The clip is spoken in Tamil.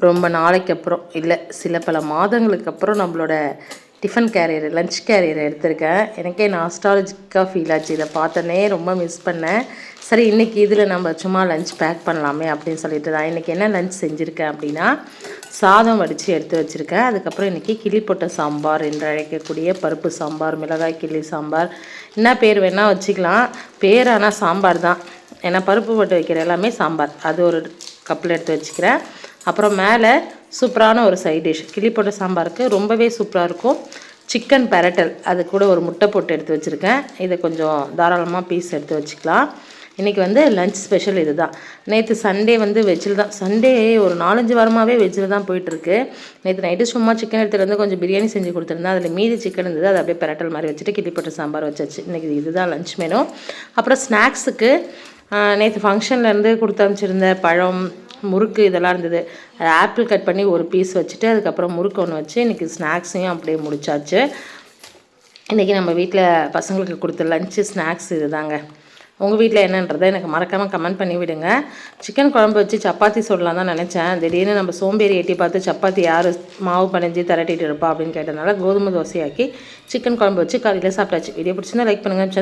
ரொம்ப நாளைக்கு அப்புறம் இல்லை சில பல மாதங்களுக்கு அப்புறம் நம்மளோட டிஃபன் கேரியர் லஞ்ச் கேரியரை எடுத்திருக்கேன். எனக்கே நாஸ்டாலஜிக்காக ஃபீல் ஆச்சு. இதை பார்த்தோன்னே ரொம்ப மிஸ் பண்ணேன். சரி இன்றைக்கி இதில் நம்ம சும்மா லஞ்ச் பேக் பண்ணலாமே அப்படின்னு சொல்லிட்டு தான். இன்றைக்கி என்ன லஞ்ச் செஞ்சுருக்கேன் அப்படின்னா, சாதம் வடித்து எடுத்து வச்சுருக்கேன். அதுக்கப்புறம் இன்றைக்கி கிளி போட்ட சாம்பார் என்று அழைக்கக்கூடிய பருப்பு சாம்பார், மிளகாய் கிள்ளி சாம்பார், என்ன பேர் வேணால் வச்சுக்கலாம். பேர் ஆனால் சாம்பார் தான். ஏன்னா பருப்பு போட்டு வைக்கிற எல்லாமே சாம்பார். அது ஒரு கப்பில் எடுத்து வச்சுக்கிறேன். அப்புறம் மேலே சூப்பரான ஒரு சைட் டிஷ் கிளி போட்ட சாம்பாருக்கு ரொம்பவே சூப்பராக இருக்கும். சிக்கன் பெரட்டல், அது கூட ஒரு முட்டை போட்டு எடுத்து வச்சுருக்கேன். இதை கொஞ்சம் தாராளமாக பீஸ் எடுத்து வச்சுக்கலாம். இன்றைக்கி லஞ்ச் ஸ்பெஷல் இது தான். நேற்று சண்டே வெஜ்ஜில் தான். சண்டே ஒரு 4-5 வாரமாகவே வெஜ்ஜில் தான் போயிட்டுருக்கு. நேற்று நைட்டு சும்மா சிக்கன் எடுத்துகிட்டு கொஞ்சம் பிரியாணி செஞ்சு கொடுத்துருந்தேன். அதில் மீதி சிக்கன் இருந்தது. அதை அப்படியே பெரட்டல் மாதிரி வச்சுட்டு கிளி போட்ட சாம்பார் வச்சாச்சு. இன்றைக்கி இதுதான் லஞ்ச் மெனு. அப்புறம் ஸ்நாக்ஸுக்கு நேற்று ஃபங்க்ஷன்லேருந்து கொடுத்து அனுப்பிச்சிருந்த பழம், முறுக்கு இதெல்லாம் இருந்தது. ஆப்பிள் கட் பண்ணி ஒரு பீஸ் வச்சுட்டு அதுக்கப்புறம் முறுக்கு ஒன்று வச்சு இன்றைக்கி ஸ்நாக்ஸையும் அப்படியே முடிச்சாச்சு. இன்றைக்கி நம்ம வீட்டில் பசங்களுக்கு கொடுத்த லஞ்சு ஸ்நாக்ஸ் இது தாங்க. உங்கள் வீட்டில் என்னன்றதை எனக்கு மறக்காமல் கமெண்ட் பண்ணி விடுங்க. சிக்கன் குழம்பு வச்சு சப்பாத்தி சொல்லலாம் தான் நினச்சேன். திடீர்னு நம்ம சோம்பேறி எட்டி பார்த்து சப்பாத்தி யார் மாவு பனைஞ்சி திரட்டிட்டு இருப்பா அப்படின்னு கேட்டதுனால கோதுமை தோசையாக்கி சிக்கன் குழம்பு வச்சு காலையில் சாப்பிட்டாச்சு. வீடியோ பிடிச்சிருந்தா லைக் பண்ணுங்கள்.